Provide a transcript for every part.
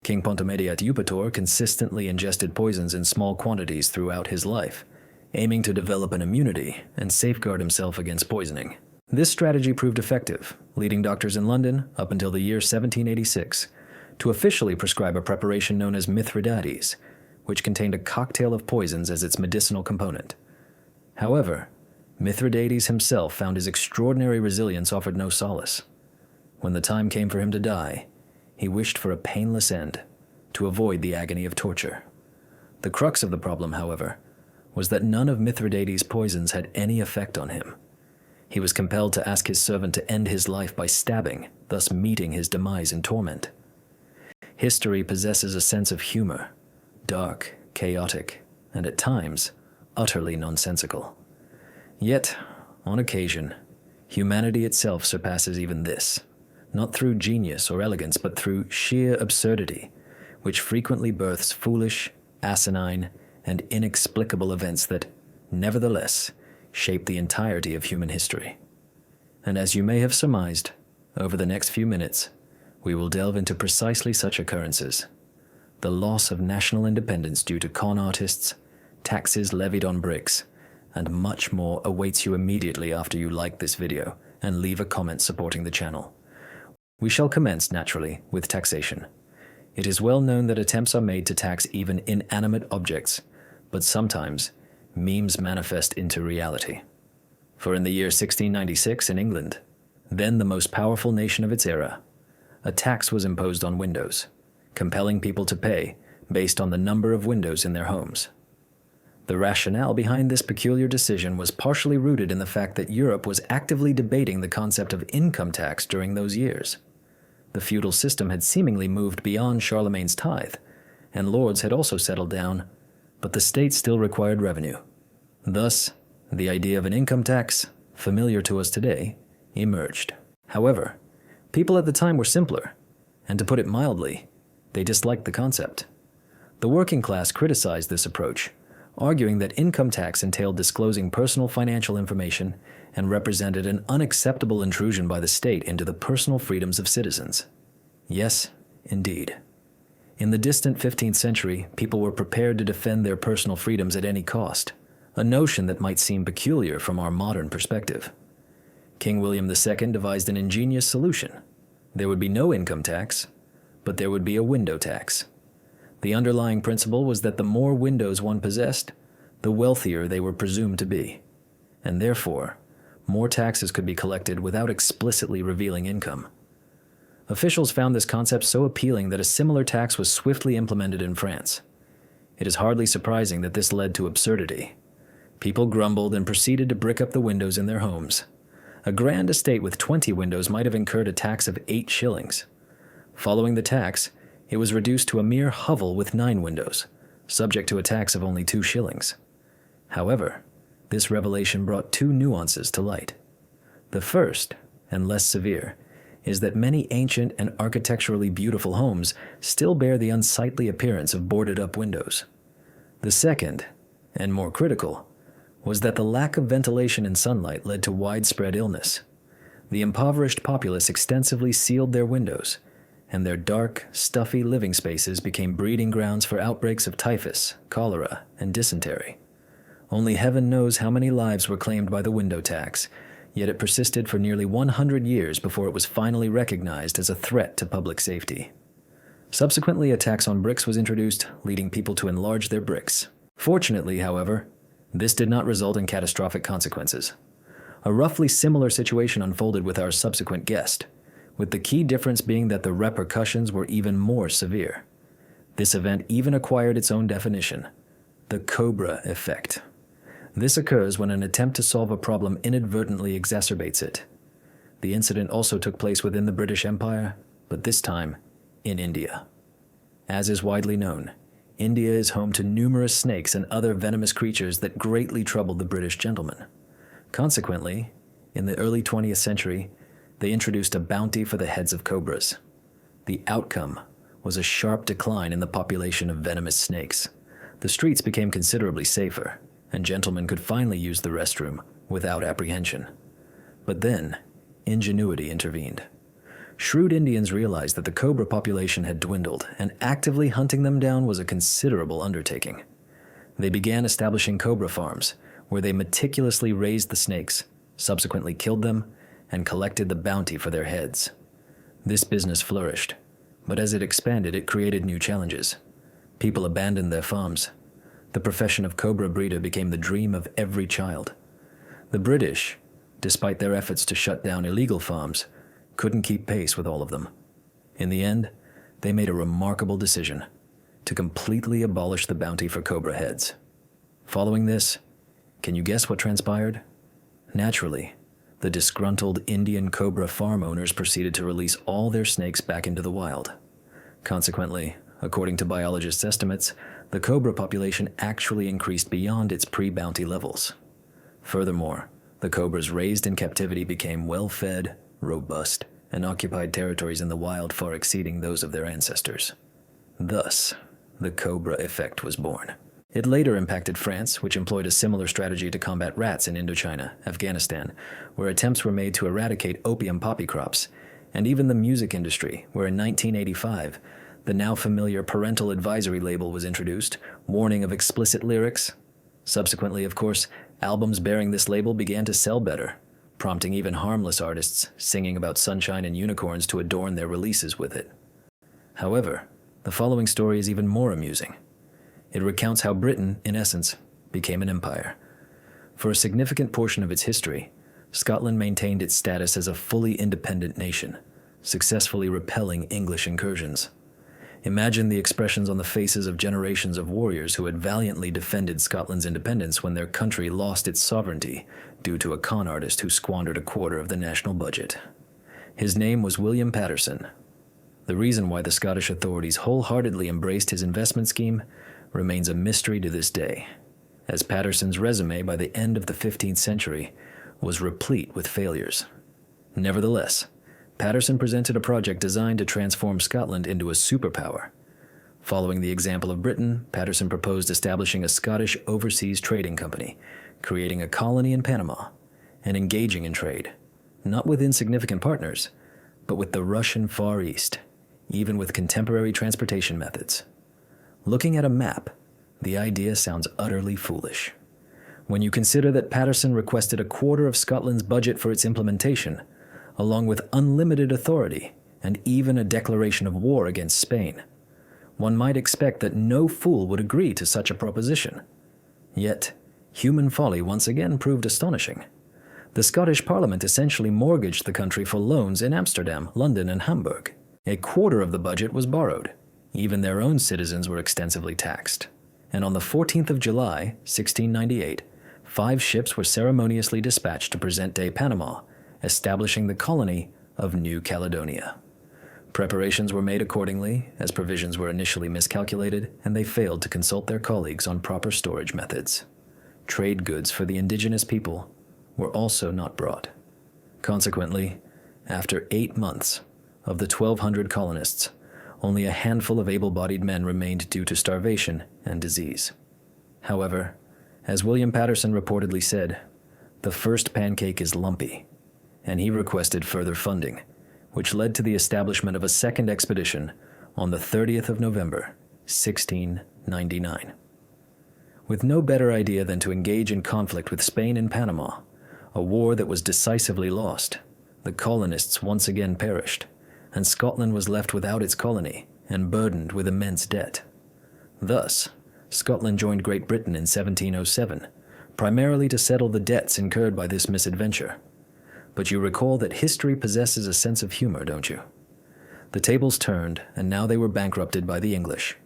King Pontomediat Eupator consistently ingested poisons in small quantities throughout his life, aiming to develop an immunity and safeguard himself against poisoning. This strategy proved effective, leading doctors in London, up until the year 1786, to officially prescribe a preparation known as Mithridates, which contained a cocktail of poisons as its medicinal component. However, Mithridates himself found his extraordinary resilience offered no solace. When the time came for him to die, he wished for a painless end, to avoid the agony of torture. The crux of the problem, however, was that none of Mithridates' poisons had any effect on him. He was compelled to ask his servant to end his life by stabbing, thus meeting his demise in torment. History possesses a sense of humor, dark, chaotic, and at times, utterly nonsensical. Yet, on occasion, humanity itself surpasses even this, not through genius or elegance, but through sheer absurdity, which frequently births foolish, asinine, and inexplicable events that, nevertheless, shape the entirety of human history. And as you may have surmised, over the next few minutes, we will delve into precisely such occurrences: the loss of national independence due to con artists, taxes levied on bricks, and much more awaits you immediately after you like this video and leave a comment supporting the channel. We shall commence, naturally, with taxation. It is well known that attempts are made to tax even inanimate objects, but sometimes memes manifest into reality. For in the year 1696 in England, then the most powerful nation of its era, a tax was imposed on windows, compelling people to pay based on the number of windows in their homes. The rationale behind this peculiar decision was partially rooted in the fact that Europe was actively debating the concept of income tax during those years. The feudal system had seemingly moved beyond Charlemagne's tithe, and lords had also settled down, but the state still required revenue. Thus, the idea of an income tax, familiar to us today, emerged. However, people at the time were simpler, and to put it mildly, they disliked the concept. The working class criticized this approach, arguing that income tax entailed disclosing personal financial information and represented an unacceptable intrusion by the state into the personal freedoms of citizens. Yes, indeed. In the distant 15th century, people were prepared to defend their personal freedoms at any cost, a notion that might seem peculiar from our modern perspective. King William II devised an ingenious solution. There would be no income tax, but there would be a window tax. The underlying principle was that the more windows one possessed, the wealthier they were presumed to be, and therefore, more taxes could be collected without explicitly revealing income. Officials found this concept so appealing that a similar tax was swiftly implemented in France. It is hardly surprising that this led to absurdity. People grumbled and proceeded to brick up the windows in their homes. A grand estate with 20 windows might have incurred a tax of 8 shillings. Following the tax, it was reduced to a mere hovel with 9 windows, subject to a tax of only 2 shillings. However, this revelation brought 2 nuances to light. The first, and less severe, is that many ancient and architecturally beautiful homes still bear the unsightly appearance of boarded-up windows. The second, and more critical, was that the lack of ventilation and sunlight led to widespread illness. The impoverished populace extensively sealed their windows, and their dark, stuffy living spaces became breeding grounds for outbreaks of typhus, cholera, and dysentery. Only heaven knows how many lives were claimed by the window tax, yet it persisted for nearly 100 years before it was finally recognized as a threat to public safety. Subsequently, a tax on bricks was introduced, leading people to enlarge their bricks. Fortunately, however, this did not result in catastrophic consequences. A roughly similar situation unfolded with our subsequent guest, with the key difference being that the repercussions were even more severe. This event even acquired its own definition: the Cobra effect. This occurs when an attempt to solve a problem inadvertently exacerbates it. The incident also took place within the British Empire, but this time in India. As is widely known, India is home to numerous snakes and other venomous creatures that greatly troubled the British gentlemen. Consequently, in the early 20th century, they introduced a bounty for the heads of cobras. The outcome was a sharp decline in the population of venomous snakes. The streets became considerably safer, and gentlemen could finally use the restroom without apprehension. But then, ingenuity intervened. Shrewd Indians realized that the cobra population had dwindled, and actively hunting them down was a considerable undertaking. They began establishing cobra farms, where they meticulously raised the snakes, subsequently killed them, and collected the bounty for their heads. This business flourished, but as it expanded, it created new challenges. People abandoned their farms. The profession of cobra breeder became the dream of every child. The British, despite their efforts to shut down illegal farms, couldn't keep pace with all of them. In the end, they made a remarkable decision to completely abolish the bounty for cobra heads. Following this, can you guess what transpired? Naturally, the disgruntled Indian cobra farm owners proceeded to release all their snakes back into the wild. Consequently, according to biologists' estimates, the cobra population actually increased beyond its pre-bounty levels. Furthermore, the cobras raised in captivity became well-fed, robust, and occupied territories in the wild far exceeding those of their ancestors. Thus, the cobra effect was born. It later impacted France, which employed a similar strategy to combat rats in Indochina, Afghanistan, where attempts were made to eradicate opium poppy crops, and even the music industry, where in 1985, the now familiar parental advisory label was introduced, warning of explicit lyrics. Subsequently, of course, albums bearing this label began to sell better, prompting even harmless artists singing about sunshine and unicorns to adorn their releases with it. However, the following story is even more amusing. It recounts how Britain, in essence, became an empire. For a significant portion of its history, Scotland maintained its status as a fully independent nation, successfully repelling English incursions. Imagine the expressions on the faces of generations of warriors who had valiantly defended Scotland's independence when their country lost its sovereignty due to a con artist who squandered a quarter of the national budget. His name was William Paterson. The reason why the Scottish authorities wholeheartedly embraced his investment scheme remains a mystery to this day, as Paterson's resume by the end of the 15th century was replete with failures. Nevertheless, Paterson presented a project designed to transform Scotland into a superpower. Following the example of Britain, Paterson proposed establishing a Scottish overseas trading company, creating a colony in Panama, and engaging in trade, not with insignificant partners, but with the Russian Far East, even with contemporary transportation methods. Looking at a map, the idea sounds utterly foolish. When you consider that Paterson requested a quarter of Scotland's budget for its implementation, along with unlimited authority and even a declaration of war against Spain, one might expect that no fool would agree to such a proposition. Yet, human folly once again proved astonishing. The Scottish Parliament essentially mortgaged the country for loans in Amsterdam, London, and Hamburg. A quarter of the budget was borrowed. Even their own citizens were extensively taxed. And on the 14th of July, 1698, 5 ships were ceremoniously dispatched to present-day Panama, establishing the colony of New Caledonia. Preparations were made accordingly, as provisions were initially miscalculated, and they failed to consult their colleagues on proper storage methods. Trade goods for the indigenous people were also not brought. Consequently, after 8 months, of the 1,200 colonists, only a handful of able-bodied men remained due to starvation and disease. However, as William Paterson reportedly said, the first pancake is lumpy, and he requested further funding, which led to the establishment of a second expedition on the 30th of November, 1699. With no better idea than to engage in conflict with Spain in Panama, a war that was decisively lost, the colonists once again perished, and Scotland was left without its colony and burdened with immense debt. Thus, Scotland joined Great Britain in 1707, primarily to settle the debts incurred by this misadventure. But you recall that history possesses a sense of humor, don't you? The tables turned, and now they were bankrupted by the English.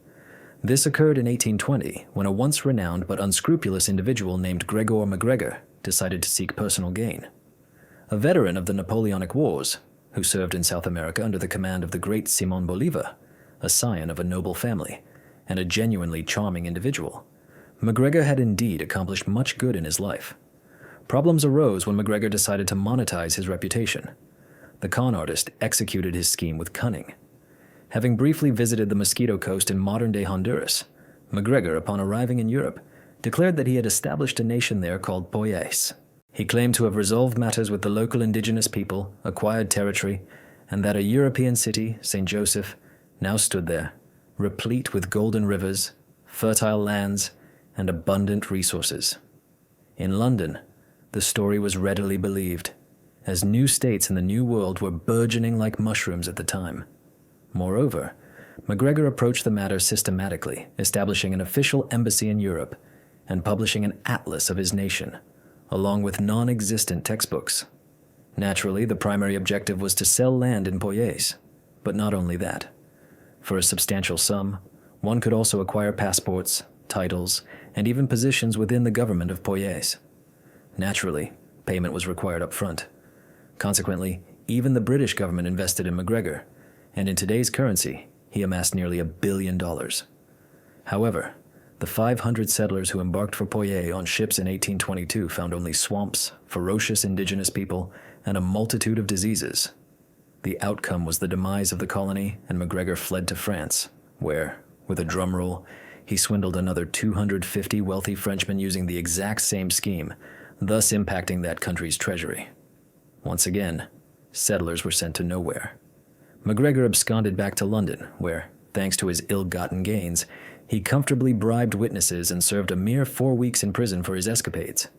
This occurred in 1820, when a once renowned but unscrupulous individual named Gregor MacGregor decided to seek personal gain. A veteran of the Napoleonic Wars, who served in South America under the command of the great Simón Bolívar, a scion of a noble family, and a genuinely charming individual, MacGregor had indeed accomplished much good in his life. Problems arose when MacGregor decided to monetize his reputation. The con artist executed his scheme with cunning. Having briefly visited the Mosquito Coast in modern-day Honduras, MacGregor, upon arriving in Europe, declared that he had established a nation there called Poyais. He claimed to have resolved matters with the local indigenous people, acquired territory, and that a European city, St. Joseph, now stood there, replete with golden rivers, fertile lands, and abundant resources. In London, the story was readily believed, as new states in the New World were burgeoning like mushrooms at the time. Moreover, MacGregor approached the matter systematically, establishing an official embassy in Europe and publishing an atlas of his nation, along with non-existent textbooks. Naturally, the primary objective was to sell land in Poyais, but not only that. For a substantial sum, one could also acquire passports, titles, and even positions within the government of Poyais. Naturally, payment was required up front. Consequently, even the British government invested in MacGregor, and in today's currency, he amassed nearly $1 billion. However, the 500 settlers who embarked for Poyais on ships in 1822 found only swamps, ferocious indigenous people, and a multitude of diseases. The outcome was the demise of the colony, and MacGregor fled to France, where, with a drum roll, he swindled another 250 wealthy Frenchmen using the exact same scheme, thus impacting that country's treasury. Once again, settlers were sent to nowhere. MacGregor absconded back to London, where, thanks to his ill-gotten gains, he comfortably bribed witnesses and served a mere 4 weeks in prison for his escapades.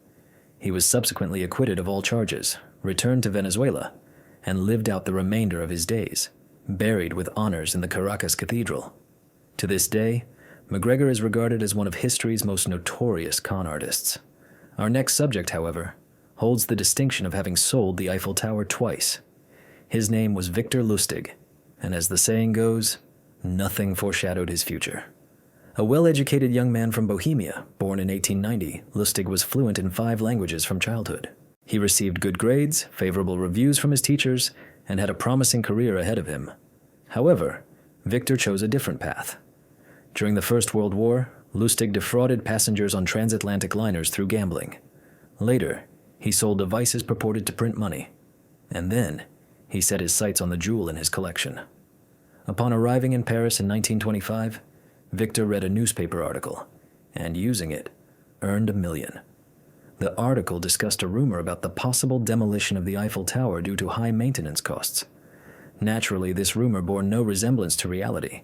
He was subsequently acquitted of all charges, returned to Venezuela, and lived out the remainder of his days, buried with honors in the Caracas Cathedral. To this day, MacGregor is regarded as one of history's most notorious con artists. Our next subject, however, holds the distinction of having sold the Eiffel Tower twice. His name was Victor Lustig, and as the saying goes, nothing foreshadowed his future. A well-educated young man from Bohemia, born in 1890, Lustig was fluent in 5 languages from childhood. He received good grades, favorable reviews from his teachers, and had a promising career ahead of him. However, Victor chose a different path. During the First World War, Lustig defrauded passengers on transatlantic liners through gambling. Later, he sold devices purported to print money. And then, he set his sights on the jewel in his collection. Upon arriving in Paris in 1925, Victor read a newspaper article, and using it, earned $1 million. The article discussed a rumor about the possible demolition of the Eiffel Tower due to high maintenance costs. Naturally, this rumor bore no resemblance to reality,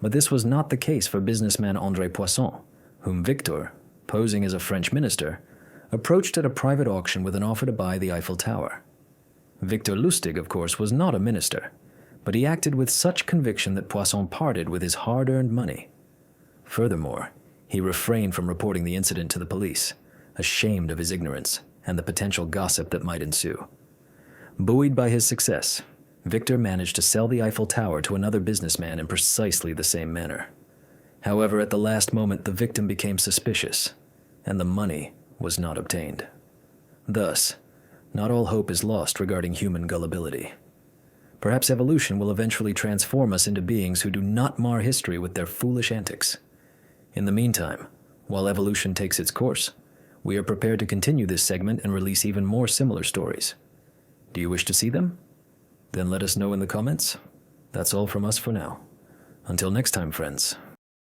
but this was not the case for businessman André Poisson, whom Victor, posing as a French minister, approached at a private auction with an offer to buy the Eiffel Tower. Victor Lustig, of course, was not a minister, but he acted with such conviction that Poisson parted with his hard-earned money. Furthermore, he refrained from reporting the incident to the police, ashamed of his ignorance and the potential gossip that might ensue. Buoyed by his success, Victor managed to sell the Eiffel Tower to another businessman in precisely the same manner. However, at the last moment, the victim became suspicious, and the money was not obtained. Thus, not all hope is lost regarding human gullibility. Perhaps evolution will eventually transform us into beings who do not mar history with their foolish antics. In the meantime, while evolution takes its course, we are prepared to continue this segment and release even more similar stories. Do you wish to see them? Then let us know in the comments. That's all from us for now. Until next time, friends.